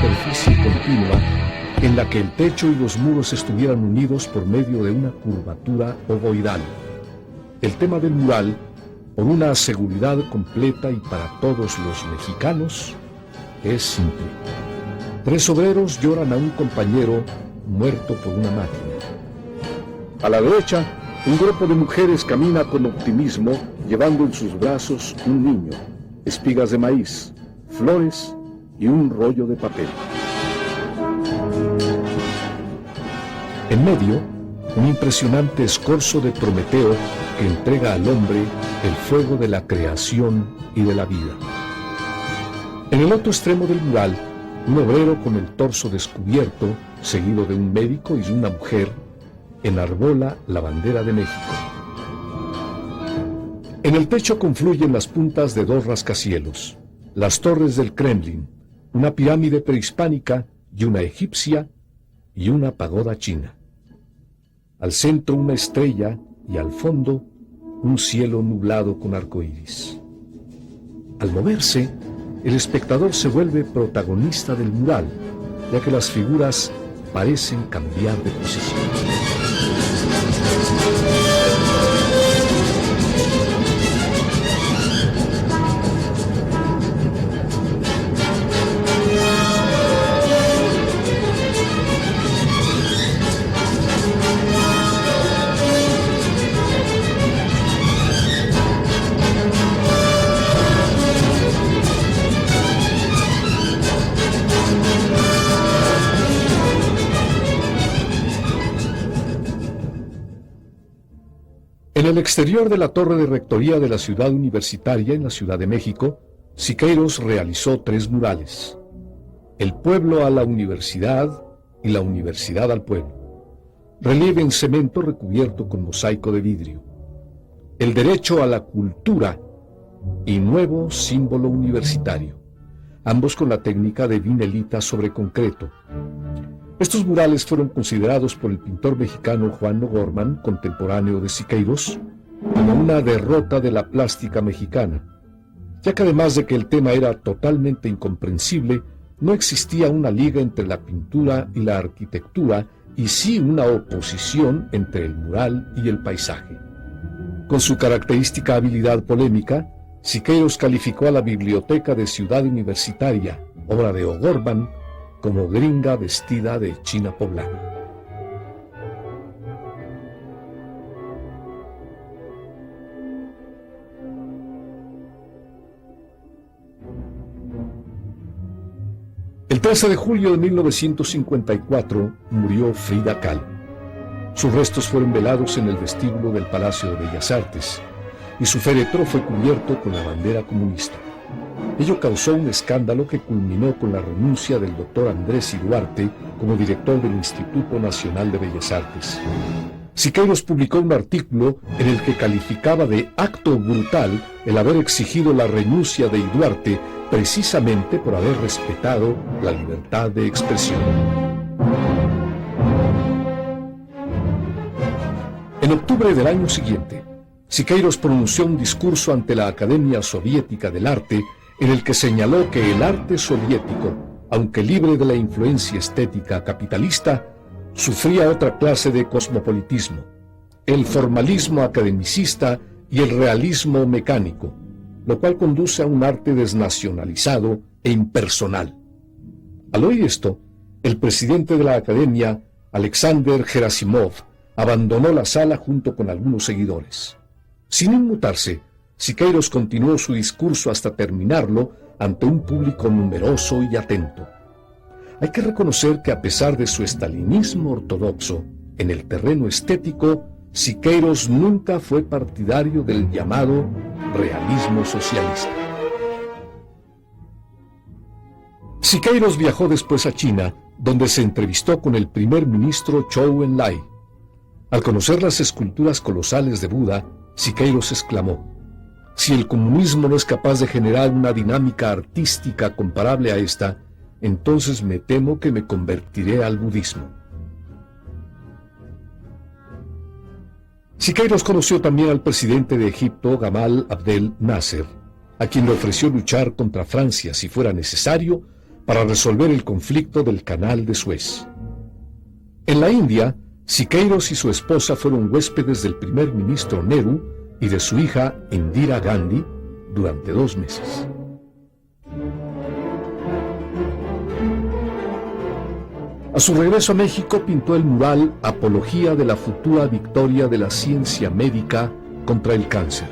superficie continua en la que el techo y los muros estuvieran unidos por medio de una curvatura ovoidal. El tema del mural, por una seguridad completa y para todos los mexicanos, es simple. 3 obreros lloran a un compañero muerto por una máquina. A la derecha, un grupo de mujeres camina con optimismo, llevando en sus brazos un niño, espigas de maíz, flores y un rollo de papel. En medio, un impresionante escorzo de Prometeo que entrega al hombre el fuego de la creación y de la vida. En el otro extremo del mural, un obrero con el torso descubierto, seguido de un médico y de una mujer, enarbola la bandera de México. En el techo confluyen las puntas de 2 rascacielos, las torres del Kremlin, una pirámide prehispánica y una egipcia y una pagoda china. Al centro una estrella y al fondo un cielo nublado con arcoíris. Al moverse, el espectador se vuelve protagonista del mural, ya que las figuras parecen cambiar de posición. En el exterior de la torre de rectoría de la Ciudad Universitaria en la Ciudad de México, Siqueiros realizó 3 murales: el pueblo a la universidad y la universidad al pueblo, relieve en cemento recubierto con mosaico de vidrio, el derecho a la cultura y nuevo símbolo universitario, ambos con la técnica de vinelita sobre concreto. Estos murales fueron considerados por el pintor mexicano Juan O'Gorman, contemporáneo de Siqueiros, como una derrota de la plástica mexicana, ya que además de que el tema era totalmente incomprensible, no existía una liga entre la pintura y la arquitectura, y sí una oposición entre el mural y el paisaje. Con su característica habilidad polémica, Siqueiros calificó a la Biblioteca de Ciudad Universitaria, obra de O'Gorman, como gringa vestida de china poblana. El 13 de julio de 1954 murió Frida Kahlo. Sus restos fueron velados en el vestíbulo del Palacio de Bellas Artes y su féretro fue cubierto con la bandera comunista. Ello causó un escándalo que culminó con la renuncia del doctor Andrés I. Duarte como director del Instituto Nacional de Bellas Artes. Siqueiros publicó un artículo en el que calificaba de acto brutal el haber exigido la renuncia de Duarte precisamente por haber respetado la libertad de expresión. En octubre del año siguiente, Siqueiros pronunció un discurso ante la Academia Soviética del Arte en el que señaló que el arte soviético, aunque libre de la influencia estética capitalista, sufría otra clase de cosmopolitismo, el formalismo academicista y el realismo mecánico, lo cual conduce a un arte desnacionalizado e impersonal. Al oír esto, el presidente de la Academia, Alexander Gerasimov, abandonó la sala junto con algunos seguidores. Sin inmutarse, Siqueiros continuó su discurso hasta terminarlo ante un público numeroso y atento. Hay que reconocer que a pesar de su estalinismo ortodoxo, en el terreno estético, Siqueiros nunca fue partidario del llamado realismo socialista. Siqueiros viajó después a China, donde se entrevistó con el primer ministro Zhou Enlai. Al conocer las esculturas colosales de Buda, Siqueiros exclamó: si el comunismo no es capaz de generar una dinámica artística comparable a esta, entonces me temo que me convertiré al budismo. Siqueiros conoció también al presidente de Egipto, Gamal Abdel Nasser, a quien le ofreció luchar contra Francia si fuera necesario para resolver el conflicto del Canal de Suez. En la India, Siqueiros y su esposa fueron huéspedes del primer ministro Nehru y de su hija Indira Gandhi durante 2 meses. A su regreso a México pintó el mural Apología de la futura victoria de la ciencia médica contra el cáncer,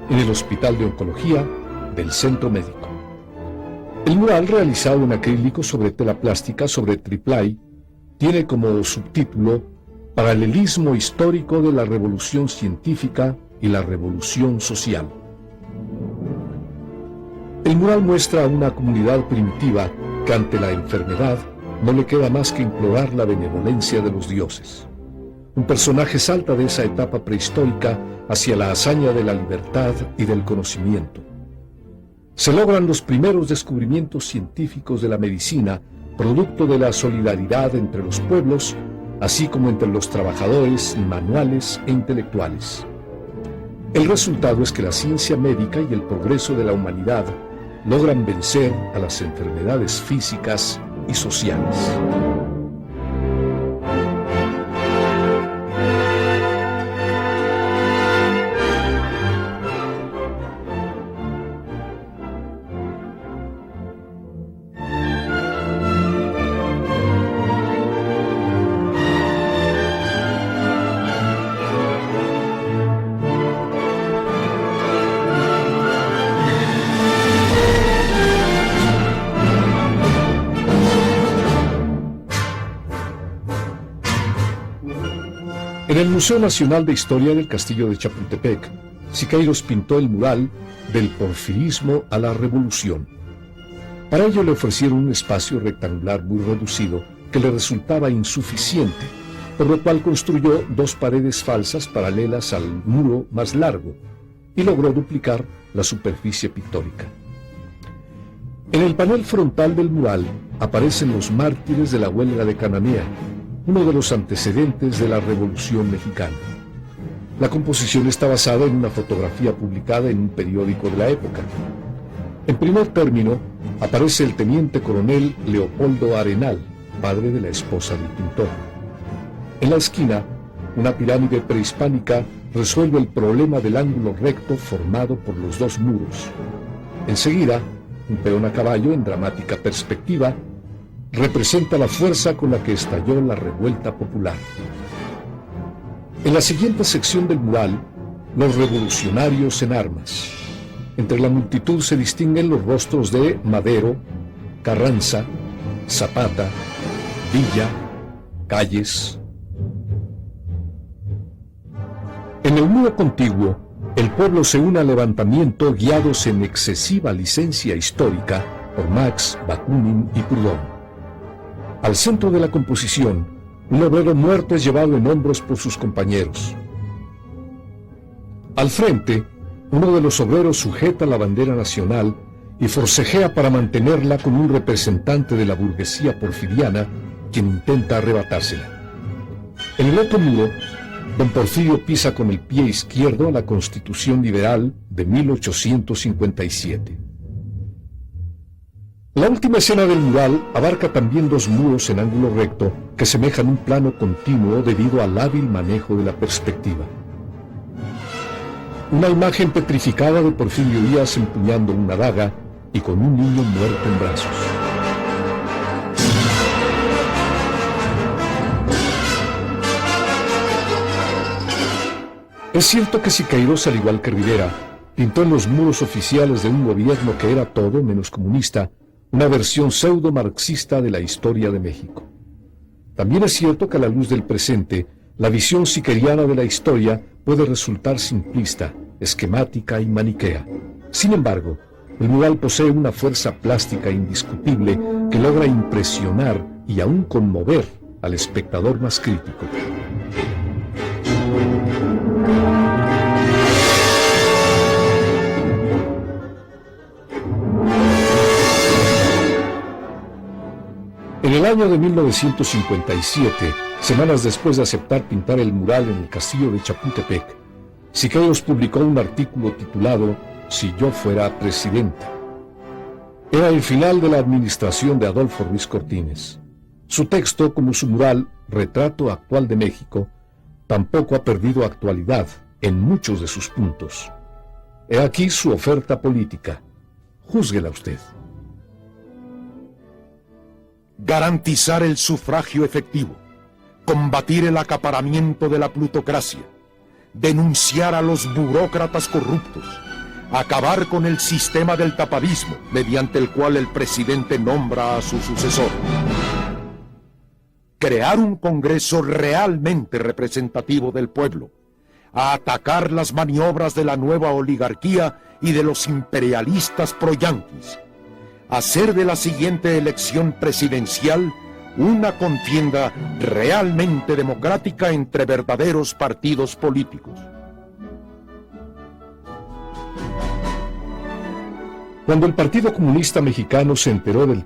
en el Hospital de Oncología del Centro Médico. El mural, realizado en acrílico sobre tela plástica sobre triplay, tiene como subtítulo Paralelismo histórico de la revolución científica y la revolución social. El mural muestra a una comunidad primitiva que ante la enfermedad no le queda más que implorar la benevolencia de los dioses. Un personaje salta de esa etapa prehistórica hacia la hazaña de la libertad y del conocimiento. Se logran los primeros descubrimientos científicos de la medicina, producto de la solidaridad entre los pueblos, así como entre los trabajadores manuales e intelectuales. El resultado es que la ciencia médica y el progreso de la humanidad logran vencer a las enfermedades físicas y sociales. En el Museo Nacional de Historia del Castillo de Chapultepec, Siqueiros pintó el mural Del porfirismo a la revolución. Para ello le ofrecieron un espacio rectangular muy reducido que le resultaba insuficiente, por lo cual construyó 2 paredes falsas paralelas al muro más largo y logró duplicar la superficie pictórica. En el panel frontal del mural aparecen los mártires de la huelga de Cananea, uno de los antecedentes de la Revolución Mexicana. La composición está basada en una fotografía publicada en un periódico de la época. En primer término, aparece el teniente coronel Leopoldo Arenal, padre de la esposa del pintor. En la esquina, una pirámide prehispánica resuelve el problema del ángulo recto formado por los 2 muros. Enseguida, un peón a caballo en dramática perspectiva representa la fuerza con la que estalló la revuelta popular. En la siguiente sección del mural, los revolucionarios en armas. Entre la multitud se distinguen los rostros de Madero, Carranza, Zapata, Villa, Calles. En el muro contiguo, el pueblo se une al levantamiento guiados en excesiva licencia histórica por Marx, Bakunin y Proudhon. Al centro de la composición, un obrero muerto es llevado en hombros por sus compañeros. Al frente, uno de los obreros sujeta la bandera nacional y forcejea para mantenerla con un representante de la burguesía porfiriana, quien intenta arrebatársela. En el otro muro, don Porfirio pisa con el pie izquierdo a la Constitución Liberal de 1857. La última escena del mural abarca también 2 muros en ángulo recto que semejan un plano continuo debido al hábil manejo de la perspectiva. Una imagen petrificada de Porfirio Díaz empuñando una daga y con un niño muerto en brazos. Es cierto que Siqueiros, al igual que Rivera, pintó en los muros oficiales de un gobierno que era todo menos comunista, una versión pseudo-marxista de la historia de México. También es cierto que a la luz del presente, la visión siqueriana de la historia puede resultar simplista, esquemática y maniquea. Sin embargo, el mural posee una fuerza plástica indiscutible que logra impresionar y aún conmover al espectador más crítico. En el año de 1957, semanas después de aceptar pintar el mural en el castillo de Chapultepec, Siqueiros publicó un artículo titulado Si yo fuera presidente. Era el final de la administración de Adolfo Ruiz Cortines. Su texto, como su mural, Retrato Actual de México, tampoco ha perdido actualidad en muchos de sus puntos. He aquí su oferta política. Júzguela usted. Garantizar el sufragio efectivo, combatir el acaparamiento de la plutocracia, denunciar a los burócratas corruptos, acabar con el sistema del tapadismo, mediante el cual el presidente nombra a su sucesor. Crear un Congreso realmente representativo del pueblo, a atacar las maniobras de la nueva oligarquía y de los imperialistas pro-yanquis, hacer de la siguiente elección presidencial una contienda realmente democrática entre verdaderos partidos políticos. Cuando el Partido Comunista Mexicano se enteró del